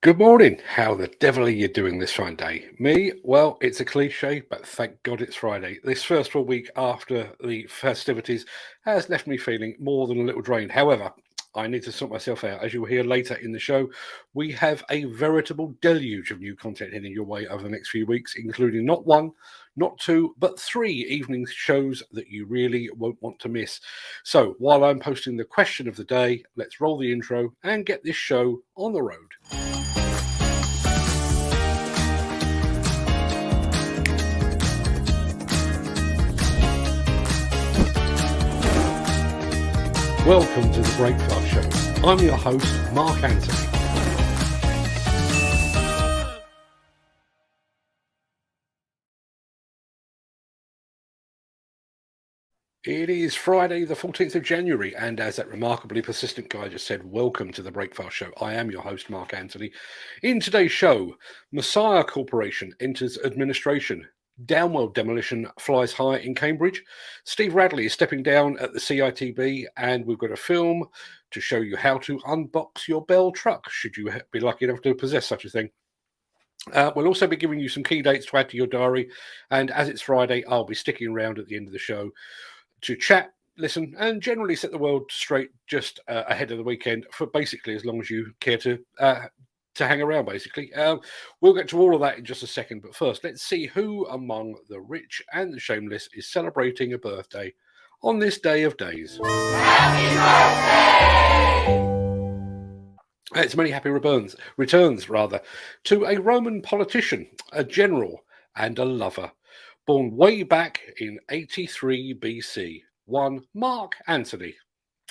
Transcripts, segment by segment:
Good morning. How the devil are you doing this fine day? Me? Well, it's a cliche, but thank God it's Friday. This first full week after the festivities has left me feeling more than a little drained. However, I need to sort myself out. As you'll hear later in the show, we have a veritable deluge of new content heading your way over the next few weeks, including not one, not two, but three evening shows that you really won't want to miss. So while I'm posting the question of the day, let's roll the intro and get this show on the road. Welcome to the Breakfast Show. I'm your host, Mark Anthony. It is Friday, the 14th of January, and as that remarkably persistent guy just said, welcome to the Breakfast Show. I am your host, Mark Anthony. In today's show, Messiah Corporation enters administration. Downwell Demolition flies high in Cambridge. Steve Radley is stepping down at the CITB, and we've got a film to show you how to unbox your Bell truck, should you be lucky enough to possess such a thing. We'll also be giving you some key dates to add to your diary, and as it's Friday, I'll be sticking around at the end of the show to chat, listen, and generally set the world straight just ahead of the weekend for basically as long as you care to hang around, basically. We'll get to all of that in just a second, but first, let's see who among the rich and the shameless is celebrating a birthday on this day of days. Happy birthday! It's many happy returns, to a Roman politician, a general, and a lover, born way back in 83 BC, one Mark Antony.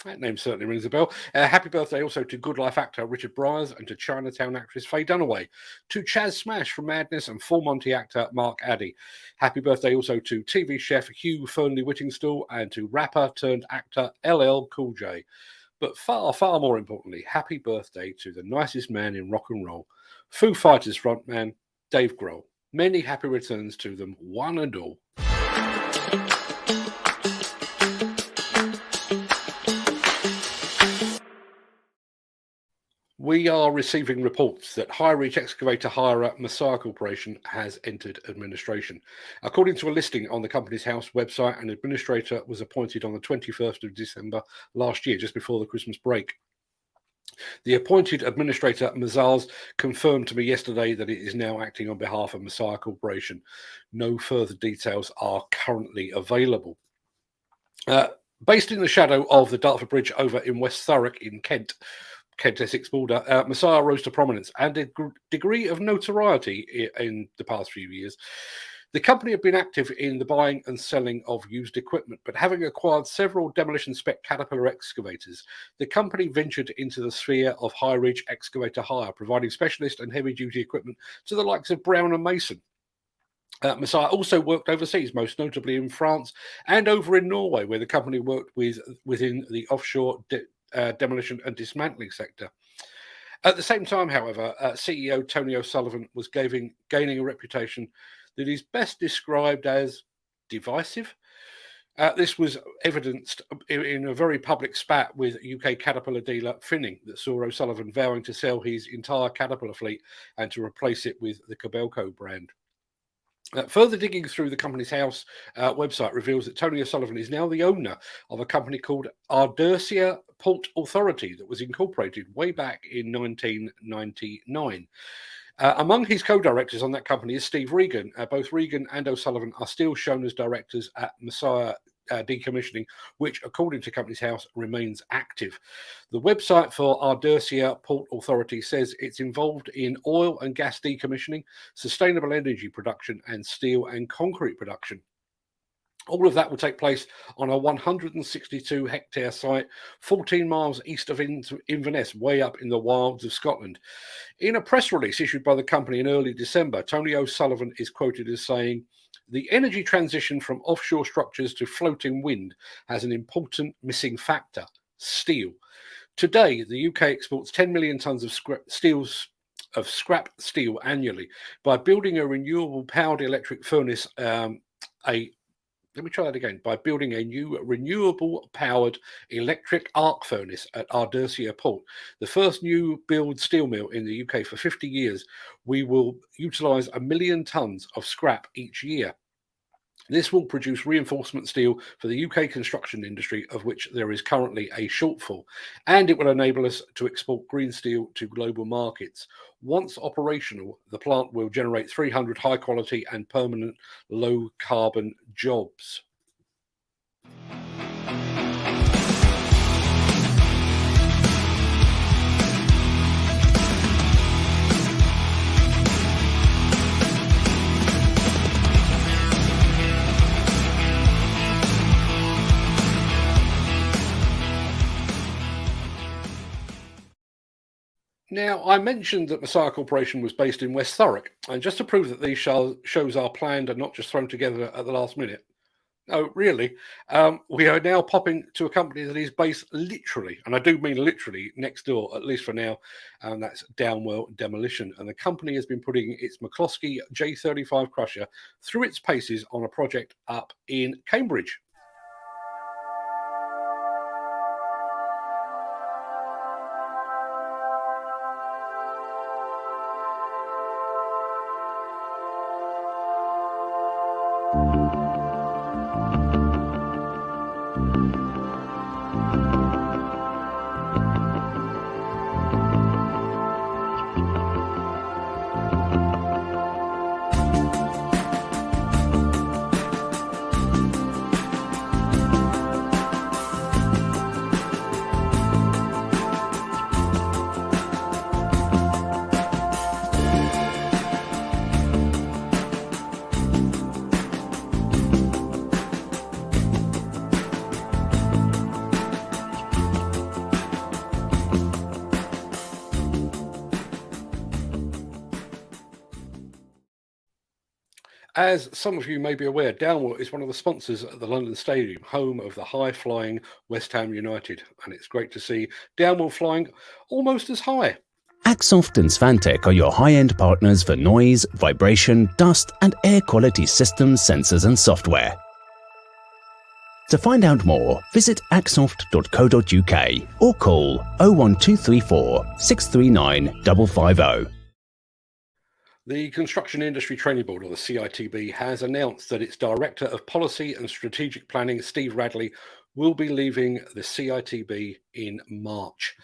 That name certainly rings a bell. Happy birthday also to Good Life actor Richard Bryars and to Chinatown actress Faye Dunaway, to Chaz Smash from Madness and Full Monty actor Mark Addy. Happy birthday also to TV chef Hugh Fernley Whittingstall and to rapper turned actor LL Cool J. But far, far more importantly, happy birthday to the nicest man in rock and roll, Foo Fighters frontman Dave Grohl. Many happy returns to them, one and all. We are receiving reports that high-reach excavator hirer Messiah Corporation has entered administration. According to a listing on the company's house website, an administrator was appointed on the 21st of December last year, just before the Christmas break. The appointed administrator, Mazars, confirmed to me yesterday that it is now acting on behalf of Messiah Corporation. No further details are currently available. Based in the shadow of the Dartford Bridge over in West Thurrock in Kent-Essex border, Messiah rose to prominence and a degree of notoriety in the past few years. The company had been active in the buying and selling of used equipment, but having acquired several demolition spec Caterpillar excavators, the company ventured into the sphere of high-reach excavator hire, providing specialist and heavy-duty equipment to the likes of Brown and Mason. Messiah also worked overseas, most notably in France and over in Norway, where the company worked within the offshore demolition and dismantling sector. At the same time, however, CEO Tony O'Sullivan was gaining a reputation that is best described as divisive. This was evidenced in a very public spat with UK Caterpillar dealer Finning that saw O'Sullivan vowing to sell his entire Caterpillar fleet and to replace it with the Kobelco brand. Further digging through the company's house website reveals that Tony O'Sullivan is now the owner of a company called Ardersia Port Authority that was incorporated way back in 1999. Among his co-directors on that company is Steve Regan. Both Regan and O'Sullivan are still shown as directors at Messiah Decommissioning, which, according to Company's House, remains active. The website for Ardersia Port Authority says it's involved in oil and gas decommissioning, sustainable energy production, and steel and concrete production. All of that will take place on a 162-hectare site 14 miles east of Inverness, way up in the wilds of Scotland. In a press release issued by the company in early December, Tony O'Sullivan is quoted as saying, "The energy transition from offshore structures to floating wind has an important missing factor, steel. Today, the UK exports 10 million tonnes of scrap steel annually. By building a renewable powered electric furnace, a Let me try that again. By building a new renewable powered electric arc furnace at Ardersier Port, the first new build steel mill in the UK for 50 years, we will utilise 1 million tonnes of scrap each year. This will produce reinforcement steel for the UK construction industry, of which there is currently a shortfall, and it will enable us to export green steel to global markets. Once operational, the plant will generate 300 high quality and permanent low carbon jobs. Now, I mentioned that Messiah Corporation was based in West Thurrock, and just to prove that these shows are planned and not just thrown together at the last minute, no, really, we are now popping to a company that is based literally, and I do mean literally, next door, at least for now, and that's Downwell Demolition. And the company has been putting its McCloskey J35 crusher through its paces on a project up in Cambridge. As some of you may be aware, Downwell is one of the sponsors at the London Stadium, home of the high-flying West Ham United, and it's great to see Downwell flying almost as high. Axoft and Svantec are your high-end partners for noise, vibration, dust and air quality systems, sensors and software. To find out more, visit axoft.co.uk or call 01234 639 550. The Construction Industry Training Board, or the CITB, has announced that its Director of Policy and Strategic Planning, Steve Radley, will be leaving the CITB in March.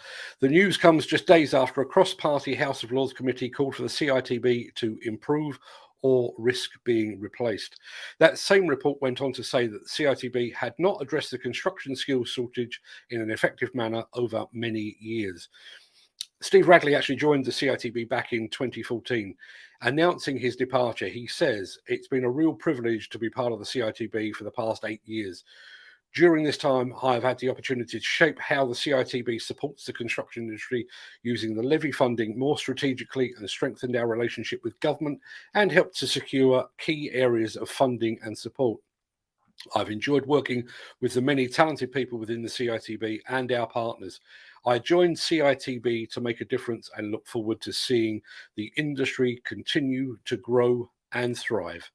The news comes just days after a cross-party House of Lords committee called for the CITB to improve or risk being replaced. That same report went on to say that the CITB had not addressed the construction skills shortage in an effective manner over many years. Steve Radley actually joined the CITB back in 2014. Announcing his departure, he says, "It's been a real privilege to be part of the CITB for the past 8 years. During this time, I have had the opportunity to shape how the CITB supports the construction industry using the levy funding more strategically and strengthened our relationship with government and helped to secure key areas of funding and support. I've enjoyed working with the many talented people within the CITB and our partners. I joined CITB to make a difference and look forward to seeing the industry continue to grow and thrive."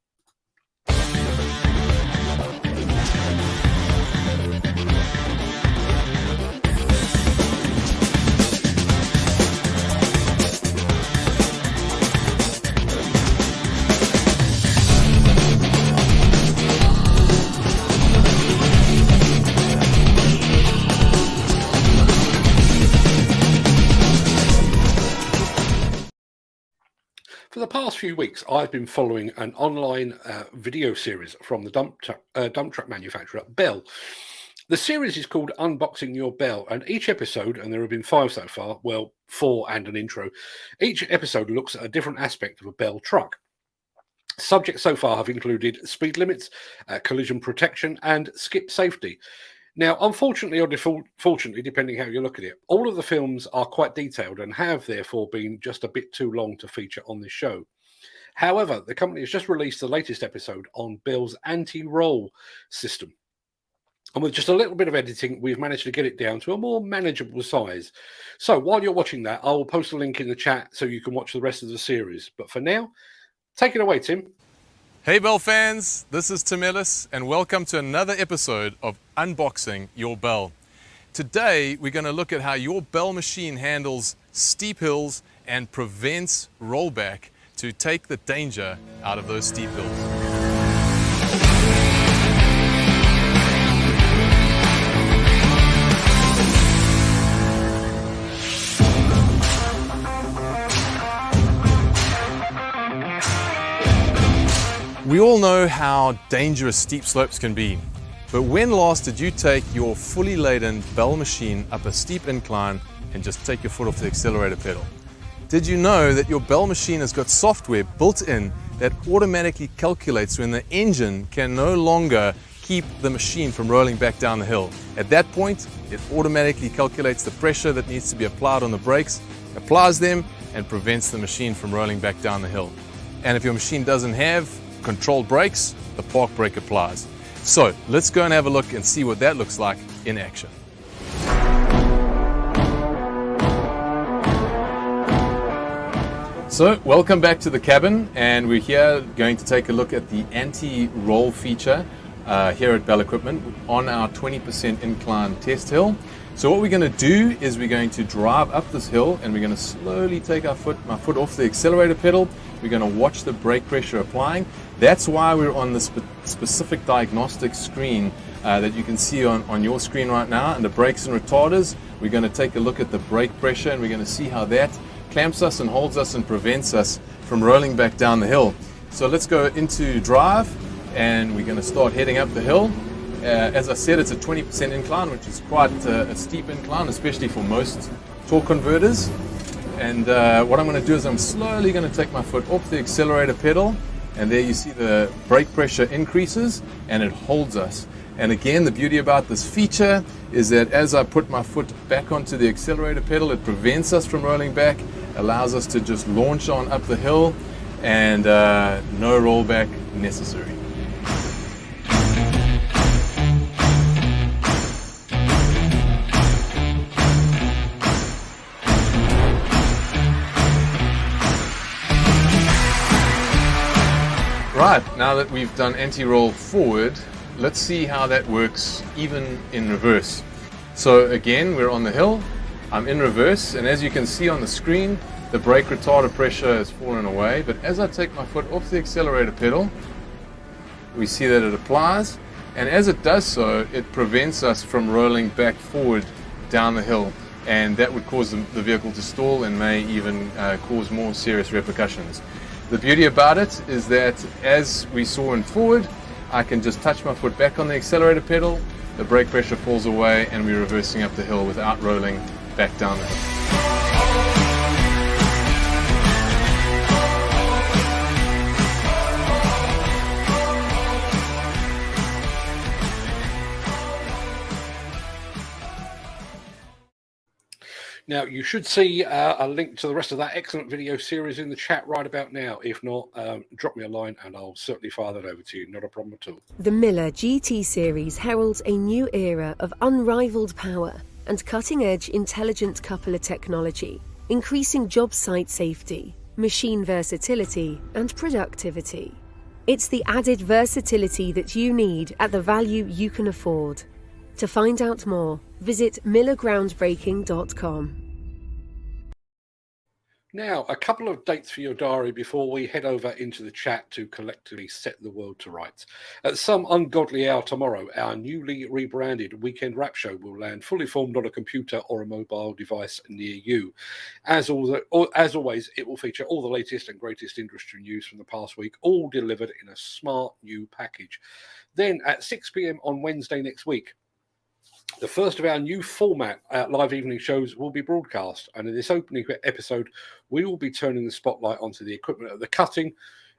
For the past few weeks, I've been following an online video series from the dump truck manufacturer, Bell. The series is called Unboxing Your Bell, and each episode, and there have been 5 so far, well, 4 and an intro, each episode looks at a different aspect of a Bell truck. Subjects so far have included speed limits, collision protection, and skip safety. Now, unfortunately or fortunately, depending how you look at it, all of the films are quite detailed and have therefore been just a bit too long to feature on this show. However, the company has just released the latest episode on Bell's anti-roll system. And with just a little bit of editing, we've managed to get it down to a more manageable size. So while you're watching that, I will post a link in the chat so you can watch the rest of the series. But for now, take it away, Tim. Hey Bell fans, this is Tim Ellis and welcome to another episode of Unboxing Your Bell. Today we're going to look at how your Bell machine handles steep hills and prevents rollback to take the danger out of those steep hills. We all know how dangerous steep slopes can be, but when last did you take your fully laden Bell machine up a steep incline and just take your foot off the accelerator pedal? Did you know that your Bell machine has got software built in that automatically calculates when the engine can no longer keep the machine from rolling back down the hill? At that point, it automatically calculates the pressure that needs to be applied on the brakes, applies them, and prevents the machine from rolling back down the hill. And if your machine doesn't have controlled brakes, the park brake applies. So let's go and have a look and see what that looks like in action. So welcome back to the cabin, and we're here going to take a look at the anti-roll feature here at Bell Equipment on our 20% incline test hill. So what we're going to do is we're going to drive up this hill and we're going to slowly take my foot off the accelerator pedal. We're going to watch the brake pressure applying. That's why we're on the specific diagnostic screen that you can see on your screen right now, and the brakes and retarders. We're going to take a look at the brake pressure and we're going to see how that clamps us and holds us and prevents us from rolling back down the hill. So let's go into drive and we're going to start heading up the hill. As I said, it's a 20% incline, which is quite a steep incline, especially for most torque converters. And what I'm going to do is I'm slowly going to take my foot off the accelerator pedal, and there you see the brake pressure increases and it holds us. And again, the beauty about this feature is that as I put my foot back onto the accelerator pedal, it prevents us from rolling back, allows us to just launch on up the hill, and no rollback necessary. Right, now that we've done anti-roll forward, let's see how that works even in reverse. So again, we're on the hill, I'm in reverse, and as you can see on the screen, the brake retarder pressure has fallen away, but as I take my foot off the accelerator pedal, we see that it applies, and as it does so, it prevents us from rolling back forward down the hill, and that would cause the vehicle to stall and may even cause more serious repercussions. The beauty about it is that as we saw in forward, I can just touch my foot back on the accelerator pedal, the brake pressure falls away, and we're reversing up the hill without rolling back down the hill. Now, you should see a link to the rest of that excellent video series in the chat right about now. If not, drop me a line and I'll certainly fire that over to you. Not a problem at all. The Miller GT series heralds a new era of unrivaled power and cutting-edge intelligent coupler technology, increasing job site safety, machine versatility, and productivity. It's the added versatility that you need at the value you can afford. To find out more, visit millergroundbreaking.com. Now, a couple of dates for your diary before we head over into the chat to collectively set the world to rights. At some ungodly hour tomorrow, our newly rebranded Weekend Wrap Show will land fully formed on a computer or a mobile device near you. As always, it will feature all the latest and greatest industry news from the past week, all delivered in a smart new package. Then at 6 p.m. on Wednesday next week, the first of our new format live evening shows will be broadcast, and in this opening episode, we will be turning the spotlight onto the equipment at the cutting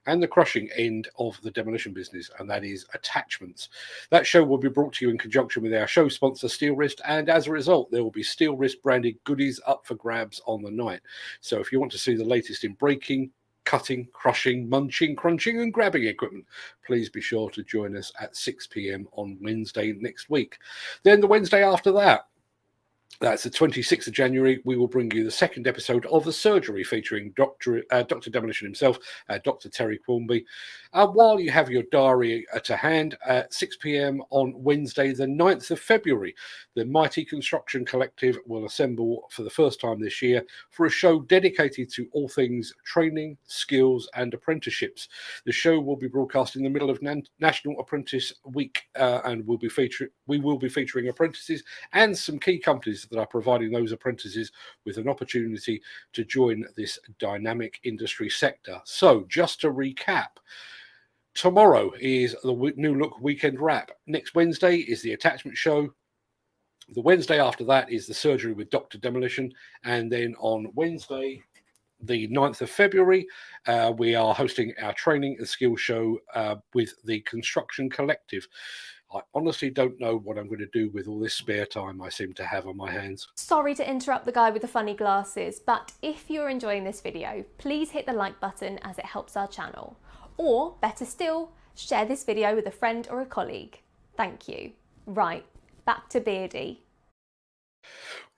and the crushing end of the demolition business, and that is attachments. That show will be brought to you in conjunction with our show sponsor, Steel Wrist, and as a result, there will be Steel Wrist branded goodies up for grabs on the night. So if you want to see the latest in braking, cutting, crushing, munching, crunching, and grabbing equipment, please be sure to join us at 6 p.m. on Wednesday next week. Then the Wednesday after that, That's the 26th of January. We will bring you the second episode of The Surgery featuring Dr. Demolition himself, Dr. Terry Quilnby. While you have your diary to hand, at 6 p.m. on Wednesday, the 9th of February, the Mighty Construction Collective will assemble for the first time this year for a show dedicated to all things training, skills, and apprenticeships. The show will be broadcast in the middle of National Apprentice Week, and we will be featuring apprentices and some key companies that are providing those apprentices with an opportunity to join this dynamic industry sector. So, just to recap, tomorrow is the New Look Weekend Wrap. Next Wednesday is the Attachment Show. The Wednesday after that is the Surgery with Dr. Demolition. And then on Wednesday, the 9th of February, we are hosting our training and skills show with the Construction Collective. I honestly don't know what I'm going to do with all this spare time I seem to have on my hands. Sorry to interrupt the guy with the funny glasses, but if you're enjoying this video, please hit the like button as it helps our channel. Or, better still, share this video with a friend or a colleague. Thank you. Right, back to Beardy.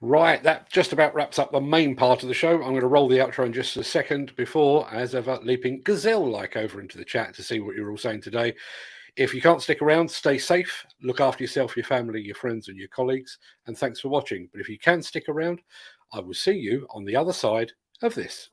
Right, that just about wraps up the main part of the show. I'm going to roll the outro in just a second before, as ever, leaping gazelle-like over into the chat to see what you're all saying today. If you can't stick around, stay safe, look after yourself, your family, your friends, and your colleagues, and thanks for watching. But if you can stick around, I will see you on the other side of this.